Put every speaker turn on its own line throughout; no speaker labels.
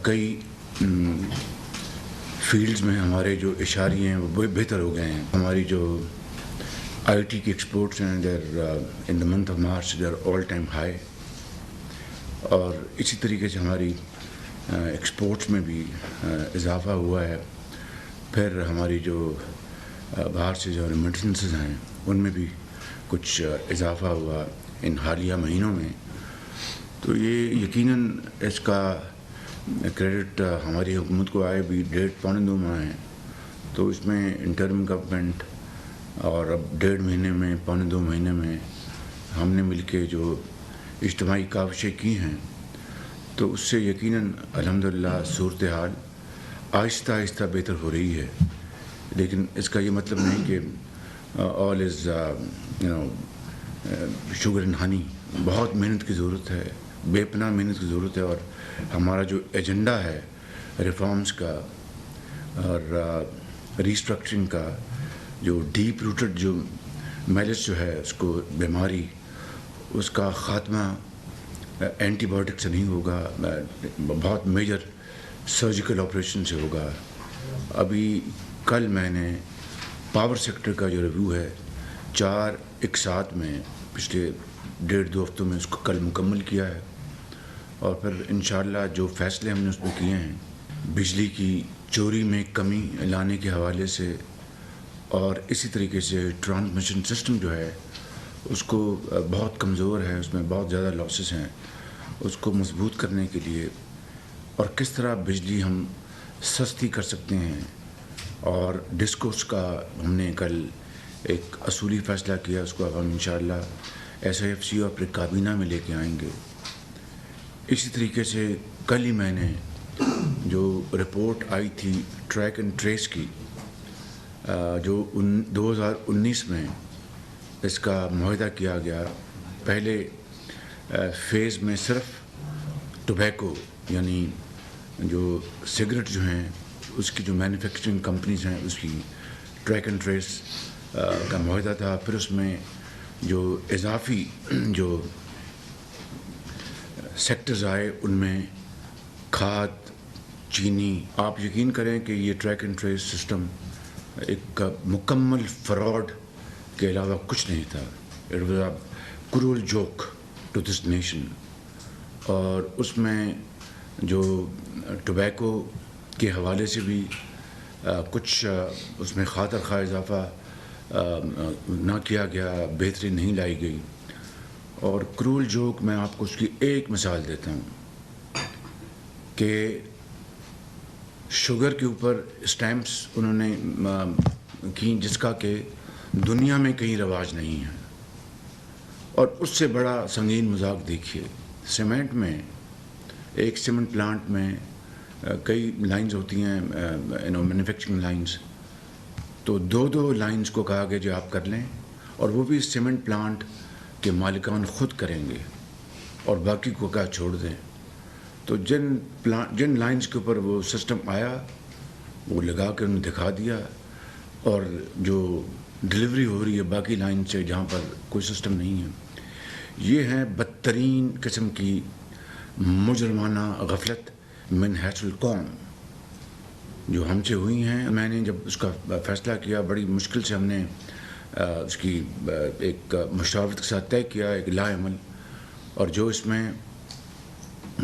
کئی فیلڈز میں ہمارے جو اشاریے ہیں وہ بہتر ہو گئے ہیں. ہماری جو آئی ٹی کی ایکسپورٹس ہیں there in the month of March there all time high, اور اسی طریقے سے ہماری ایکسپورٹس میں بھی اضافہ ہوا ہے. پھر ہماری جو باہر سے جو ریمیٹنسز ہیں ان میں بھی کچھ اضافہ ہوا ان حالیہ مہینوں میں. تو یہ یقیناً اس کا کریڈٹ ہماری حکومت کو آئے بھی 1.5-2 ماہ ہیں. تو اس میں انٹرم گورنمنٹ اور اب 1.5 مہینے میں 1.25-2 مہینے میں ہم نے مل کے جو اجتماعی کاوشیں کی ہیں تو اس سے یقیناً الحمدللہ صورتحال آہستہ آہستہ بہتر ہو رہی ہے. لیکن اس کا یہ مطلب نہیں کہ آل از شوگر اینڈ ہنی. بہت محنت کی ضرورت ہے, بے پناہ محنت کی ضرورت ہے. اور ہمارا جو ایجنڈا ہے ریفارمز کا اور ریسٹرکچرنگ کا, جو ڈیپ روٹڈ جو میلس جو ہے اس کو بیماری, اس کا خاتمہ اینٹی بایوٹک سے نہیں ہوگا, بہت میجر سرجیکل آپریشن سے ہوگا. ابھی کل میں نے پاور سیکٹر کا جو ریویو ہے 4 اقساط میں پچھلے 1.5-2 ہفتوں میں اس کو کل مکمل کیا ہے. اور پھر انشاءاللہ جو فیصلے ہم نے اس میں کیے ہیں بجلی کی چوری میں کمی لانے کے حوالے سے, اور اسی طریقے سے ٹرانسمیشن سسٹم جو ہے اس کو بہت کمزور ہے, اس میں بہت زیادہ لاسز ہیں, اس کو مضبوط کرنے کے لیے اور کس طرح بجلی ہم سستی کر سکتے ہیں. اور ڈسکوس کا ہم نے کل ایک اصولی فیصلہ کیا, اس کو اب ہم انشاءاللہ SIFC اور پھر کابینہ میں لے کے آئیں گے. اسی طریقے سے کل ہی میں نے جو رپورٹ آئی تھی ٹریک اینڈ ٹریس کی, جو 2019 میں اس کا معاہدہ کیا گیا. پہلے فیز میں صرف ٹوبیکو یعنی جو سگریٹ جو ہیں اس کی جو مینوفیکچرنگ کمپنیز ہیں اس کی ٹریک اینڈ ٹریس کا معاہدہ تھا. پھر اس میں جو اضافی جو سیکٹرز آئے ان میں کھاد, چینی. آپ یقین کریں کہ یہ ٹریک اینڈ ٹریس سسٹم ایک مکمل فراڈ کے علاوہ کچھ نہیں تھا. It was a cruel joke to this nation. اور اس میں جو ٹوبیکو کے حوالے سے بھی کچھ اس میں خاطر خواہ اضافہ نہ کیا گیا, بہتری نہیں لائی گئی. اور کرول جوک میں آپ کو اس کی ایک مثال دیتا ہوں کہ شوگر کے اوپر اسٹیمپس انہوں نے کی جس کا کہ دنیا میں کہیں رواج نہیں ہے. اور اس سے بڑا سنگین مذاق دیکھیے, سیمنٹ میں ایک سیمنٹ پلانٹ میں کئی لائنز ہوتی ہیں مینوفیکچرنگ لائنز, تو 2 لائنز کو کہا گیا جو آپ کر لیں, اور وہ بھی سیمنٹ پلانٹ کے مالکان خود کریں گے اور باقی کو کیا چھوڑ دیں. تو جن لائنز کے اوپر وہ سسٹم آیا وہ لگا کے انہوں نے دکھا دیا, اور جو ڈلیوری ہو رہی ہے باقی لائن سے جہاں پر کوئی سسٹم نہیں ہے. یہ ہے بدترین قسم کی مجرمانہ غفلت من حیث القوم جو ہم سے ہوئی ہیں. میں نے جب اس کا فیصلہ کیا بڑی مشکل سے ہم نے اس کی ایک مشاورت کے ساتھ طے کیا ایک لا عمل, اور جو اس میں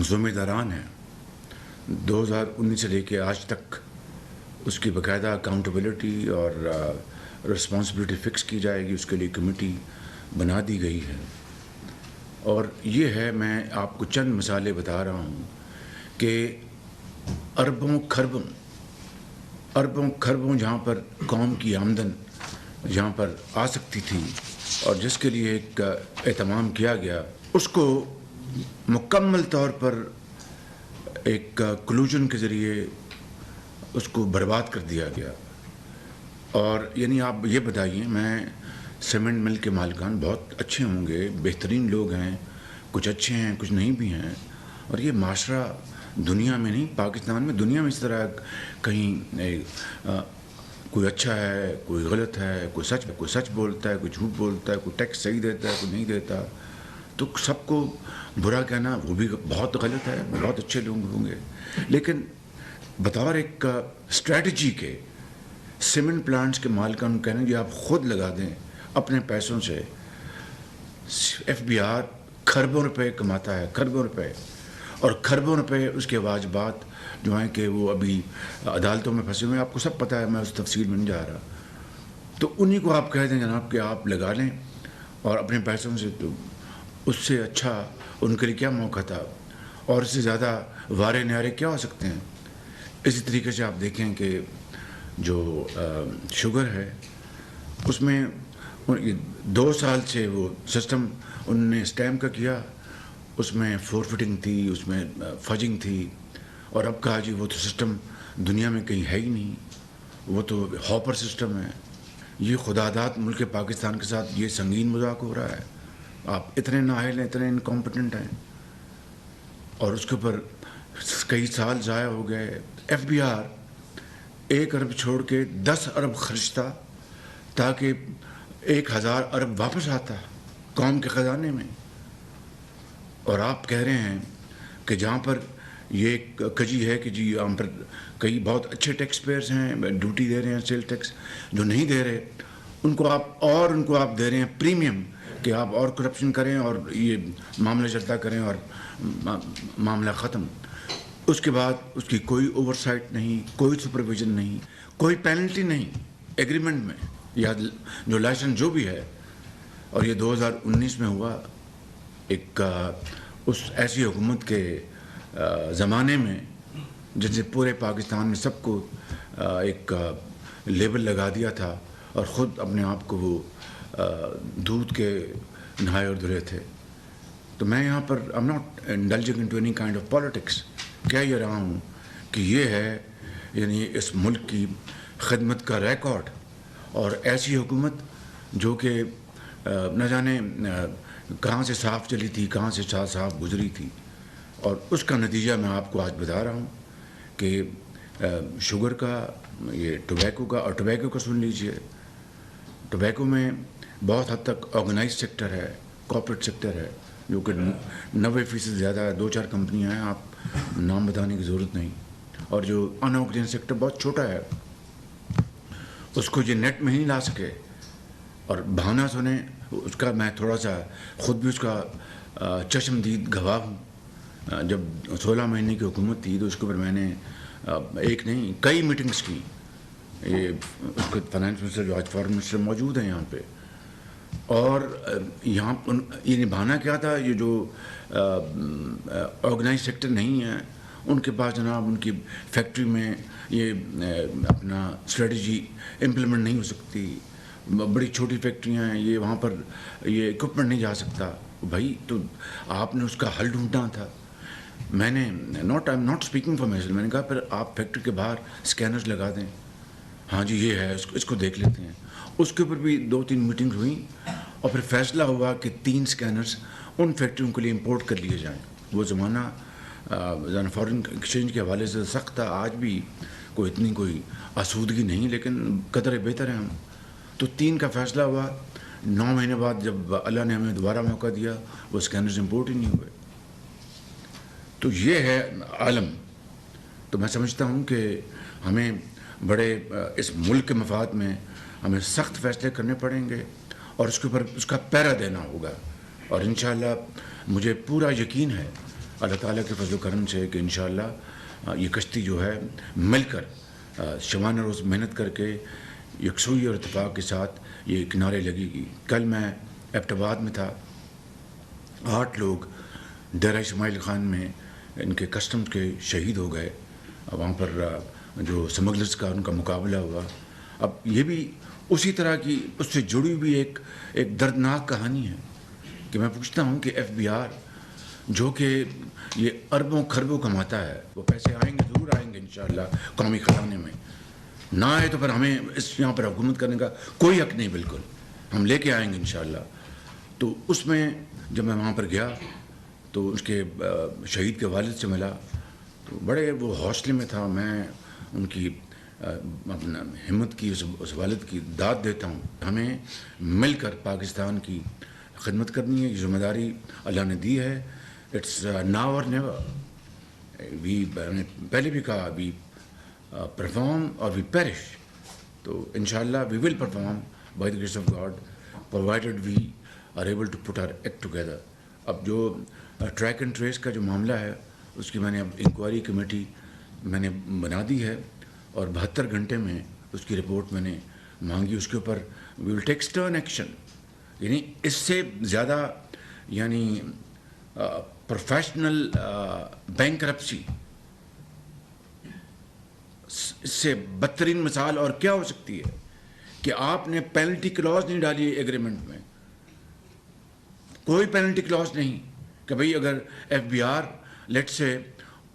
ذمہ داران ہیں 2019 سے لے کے آج تک اس کی باقاعدہ اکاؤنٹیبلٹی اور رسپانسبلٹی فکس کی جائے گی. اس کے لیے کمیٹی بنا دی گئی ہے. اور یہ ہے, میں آپ کو چند مثالیں بتا رہا ہوں کہ اربوں کھربوں جہاں پر قوم کی آمدن جہاں پر آ سکتی تھی اور جس کے لیے ایک اہتمام کیا گیا, اس کو مکمل طور پر ایک کلوژن کے ذریعے اس کو برباد کر دیا گیا. اور یعنی آپ یہ بتائیے, میں سیمنٹ مل کے مالکان بہت اچھے ہوں گے, بہترین لوگ ہیں, کچھ اچھے ہیں کچھ نہیں بھی ہیں, اور یہ معاشرہ دنیا میں نہیں پاکستان میں, دنیا میں اس طرح کہیں کوئی اچھا ہے کوئی غلط ہے, کوئی سچ بولتا ہے کوئی جھوٹ بولتا ہے, کوئی ٹیکس صحیح دیتا ہے کوئی نہیں دیتا. تو سب کو برا کہنا وہ بھی بہت غلط ہے. بہت اچھے لوگ ہوں گے, لیکن بطور ایک اسٹریٹجی کے سیمنٹ پلانٹس کے مالکان کہنا کہ آپ خود لگا دیں اپنے پیسوں سے. ایف بی آر کھربوں روپے کماتا ہے, کھربوں روپے, اور کھربوں روپے اس کے واجبات جو ہیں کہ وہ ابھی عدالتوں میں پھنسے ہوئے ہیں. آپ کو سب پتہ ہے, میں اس تفصیل میں نہیں جا رہا. تو انہی کو آپ کہہ دیں جناب کہ آپ لگا لیں اور اپنے پیسوں سے, تو اس سے اچھا ان کے لیے کیا موقع تھا, اور اس سے زیادہ وارے نیارے کیا ہو سکتے ہیں. اسی طریقے سے آپ دیکھیں کہ جو شوگر ہے اس میں 2 سال سے وہ سسٹم انہوں نے اسٹیمپ کا کیا, اس میں فورفٹنگ تھی, اس میں فجنگ تھی, اور اب کہا جی وہ تو سسٹم دنیا میں کہیں ہے ہی نہیں, وہ تو ہاپر سسٹم ہے. یہ خداداد ملک پاکستان کے ساتھ یہ سنگین مذاق ہو رہا ہے. آپ اتنے نااہل ہیں, اتنے انکمپٹنٹ ہیں, اور اس کے اوپر کئی سال ضائع ہو گئے. ایف بی آر 1 ارب چھوڑ کے 10 ارب خرچتا تاکہ 1000 ارب واپس آتا قوم کے خزانے میں. اور آپ کہہ رہے ہیں کہ جہاں پر یہ کجی ہے کہ جی یہاں پر کئی بہت اچھے ٹیکس پیئرز ہیں, ڈیوٹی دے رہے ہیں, سیل ٹیکس. جو نہیں دے رہے ان کو آپ دے رہے ہیں پریمیم کہ آپ اور کرپشن کریں اور یہ معاملہ چلتا کریں اور معاملہ ختم. اس کے بعد اس کی کوئی اوور سائٹ نہیں, کوئی سپرویژن نہیں, کوئی پینلٹی نہیں ایگریمنٹ میں, یا جو لائسنس جو بھی ہے. اور یہ 2019 میں ہوا ایک اس ایسی حکومت کے زمانے میں جن سے پورے پاکستان میں سب کو ایک لیبل لگا دیا تھا, اور خود اپنے آپ کو وہ دودھ کے نہائے اور دھلے تھے. تو میں یہاں پر I'm not indulging into any kind of politics. کہہ یہ رہا ہوں کہ یہ ہے یعنی اس ملک کی خدمت کا ریکارڈ, اور ایسی حکومت جو کہ نہ جانے کہاں سے صاف چلی تھی, کہاں سے صاف گزری تھی. اور اس کا نتیجہ میں آپ کو آج بتا رہا ہوں کہ شوگر کا, یہ ٹوبیکو کا, اور ٹوبیکو کا سن لیجئے, ٹوبیکو میں بہت حد تک آرگنائز سیکٹر ہے, کارپوریٹ سیکٹر ہے, جو کہ 90% زیادہ ہے. 2-4 کمپنیاں ہیں, آپ نام بتانے کی ضرورت نہیں. اور جو ان آرگنائز سیکٹر بہت چھوٹا ہے, اس کو یہ نیٹ میں ہی لا سکے. اور بہانہ سنیں اس کا, میں تھوڑا سا خود بھی اس کا چشمدید گواہ ہوں. جب 16 مہینے کی حکومت تھی تو اس کے اوپر میں نے ایک نہیں کئی میٹنگز کی. یہ اس کے فائنانس منسٹر جو آج فارن منسٹر موجود ہیں یہاں پہ, اور یہاں یہ نبھانا کیا تھا. یہ جو آرگنائز سیکٹر نہیں ہے ان کے پاس جناب ان کی فیکٹری میں یہ اپنا اسٹریٹجی امپلیمنٹ نہیں ہو سکتی. بڑی چھوٹی فیکٹریاں ہیں, یہ وہاں پر یہ اکوپمنٹ نہیں جا سکتا. بھائی تو آپ نے اس کا حل ڈھونڈنا تھا. میں نے I'm not speaking for myself, میں نے کہا پھر آپ فیکٹری کے باہر اسکینرز لگا دیں. ہاں جی یہ ہے, اس کو دیکھ لیتے ہیں. اس کے اوپر بھی 2-3 میٹنگز ہوئیں, اور پھر فیصلہ ہوا کہ 3 اسکینرز ان فیکٹریوں کے لیے امپورٹ کر لیے جائیں. وہ زمانہ فارن ایکسچینج کے حوالے سے سخت تھا. آج بھی کوئی آسودگی نہیں, لیکن قدر بہتر ہے ہم. تو 3 کا فیصلہ ہوا. 9 مہینے بعد جب اللہ نے ہمیں دوبارہ موقع دیا, وہ اسکینرز امپورٹ ہی نہیں ہوئے. تو یہ ہے عالم. تو میں سمجھتا ہوں کہ ہمیں بڑے اس ملک کے مفاد میں ہمیں سخت فیصلے کرنے پڑیں گے, اور اس کے اوپر اس کا پیرا دینا ہوگا. اور انشاءاللہ مجھے پورا یقین ہے اللہ تعالیٰ کے فضل و کرم سے کہ انشاءاللہ یہ کشتی جو ہے مل کر شبانہ روز محنت کر کے یکسوئی اور اتفاق کے ساتھ یہ کنارے لگے گی. کل میں ایبٹ آباد میں تھا, 8 لوگ ڈیرہ اسماعیل خان میں ان کے کسٹمز کے شہید ہو گئے. وہاں پر جو سمگلرز کا ان کا مقابلہ ہوا. اب یہ بھی اسی طرح کی اس سے جڑی ہوئی ایک دردناک کہانی ہے کہ میں پوچھتا ہوں کہ ایف بی آر جو کہ یہ اربوں خربوں کماتا ہے, وہ پیسے آئیں گے, ضرور آئیں گے انشاءاللہ قومی خزانے میں. نہ آئے تو پھر ہمیں یہاں پر حکومت کرنے کا کوئی حق نہیں, بالکل ہم لے کے آئیں گے انشاءاللہ. تو اس میں جب میں وہاں پر گیا تو اس کے شہید کے والد سے ملا, تو بڑے وہ حوصلے میں تھا. میں ان کی اپنا ہمت کی اس والد کی داد دیتا ہوں. ہمیں مل کر پاکستان کی خدمت کرنی ہے. یہ ذمہ داری اللہ نے دی ہے. اٹس ناؤ اور نیور. پہلے بھی کہا وی پرفارم اور وی پیرش. تو انشاءاللہ we will perform by the grace of God provided we are able to put our act together. اب جو ٹریک اینڈ ٹریس کا جو معاملہ ہے اس کی میں نے اب انکوائری کمیٹی میں نے بنا دی ہے اور 72 گھنٹے میں اس کی رپورٹ میں نے مانگی. اس کے اوپر وی ول ٹیک سٹرن ایکشن. یعنی اس سے زیادہ یعنی پروفیشنل بینک کرپسی، اس سے بدترین مثال اور کیا ہو سکتی ہے کہ آپ نے پینلٹی کلاز نہیں ڈالی ایگریمنٹ میں. کوئی پینلٹی کلاز نہیں کہ بھئی اگر ایف بی آر لیٹ سے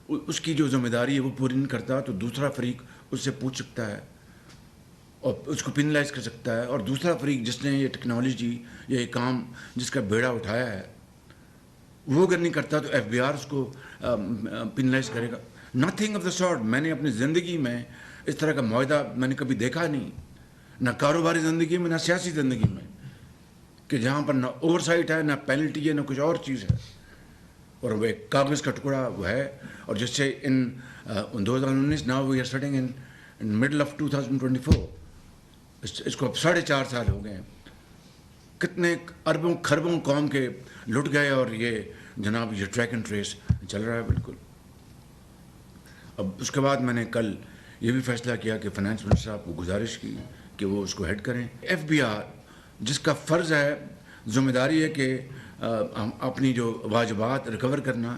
اس کی جو ذمہ داری ہے وہ پوری نہیں کرتا تو دوسرا فریق اس سے پوچھ سکتا ہے اور اس کو پینلائز کر سکتا ہے. اور دوسرا فریق جس نے یہ ٹیکنالوجی یا یہ کام جس کا بیڑا اٹھایا ہے وہ اگر نہیں کرتا تو ایف بی آر اس کو پینلائز کرے گا. Nothing of the sort. میں نے اپنی زندگی میں اس طرح کا معاہدہ میں نے کبھی دیکھا نہیں، نہ کاروباری زندگی میں نہ سیاسی زندگی میں، کہ جہاں پر نہ اوور سائٹ ہے نہ پینلٹی ہے نہ کچھ اور چیز ہے. اور وہ ایک کاغذ کا ٹکڑا وہ ہے. اور جس سے in 2019 now we are sitting in middle of 2024. اس کو اب 4.5 سال ہو گئے ہیں. کتنے اربوں کھربوں قوم کے لٹ گئے اور یہ جناب یہ ٹریک اینڈ ٹریس چل رہا ہے بالکل. اب اس کے بعد میں نے کل یہ بھی فیصلہ کیا کہ فائنانس منسٹر صاحب کو گزارش کی کہ وہ اس کو ہیڈ کریں. ایف بی آر جس کا فرض ہے، ذمہ داری ہے کہ اپنی جو واجبات ریکور کرنا،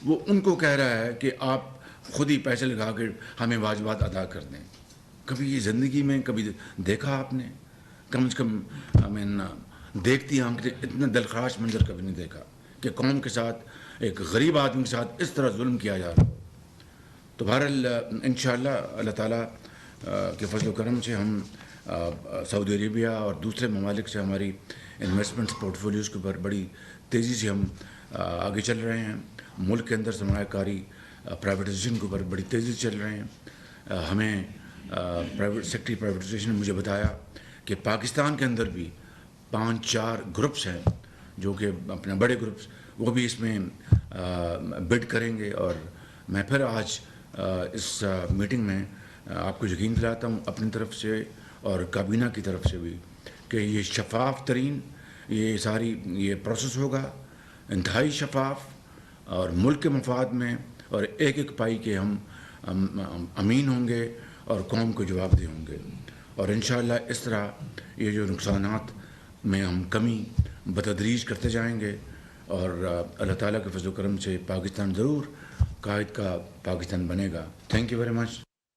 وہ ان کو کہہ رہا ہے کہ آپ خود ہی پیسے لگا کے ہمیں واجبات ادا کر دیں. کبھی یہ زندگی میں کبھی دیکھا آپ نے؟ کم سے کم دیکھتی آنکھیں اتنا دلخراش منظر کبھی نہیں دیکھا کہ قوم کے ساتھ ایک غریب آدمی کے ساتھ اس طرح ظلم کیا جا رہا ہو. تو بہرحال انشاءاللہ اللہ تعالیٰ کے فضل و کرم سے ہم سعودی عربیہ اور دوسرے ممالک سے ہماری انویسٹمنٹس پورٹ فولیوز کے اوپر بڑی تیزی سے ہم آگے چل رہے ہیں. ملک کے اندر سرمایہ کاری پرائیویٹائزیشن کے اوپر بڑی تیزی سے چل رہے ہیں. ہمیں سیکٹری پرائیویٹائزیشن نے مجھے بتایا کہ پاکستان کے اندر بھی 5-4 گروپس ہیں جو کہ اپنے بڑے گروپس، وہ بھی اس میں بڈ کریں گے. اور میں پھر آج اس میٹنگ میں آپ کو یقین دلاتا ہوں اپنی طرف سے اور کابینہ کی طرف سے بھی کہ یہ شفاف ترین یہ ساری یہ پروسیس ہوگا، انتہائی شفاف اور ملک کے مفاد میں، اور ایک ایک پائی کے ہم امین ہوں گے اور قوم کو جواب دہ ہوں گے. اور انشاءاللہ اس طرح یہ جو نقصانات میں ہم کمی بتدریج کرتے جائیں گے اور اللہ تعالیٰ کے فضل و کرم سے پاکستان ضرور قائد کا پاکستان بنے گا. Thank you very much.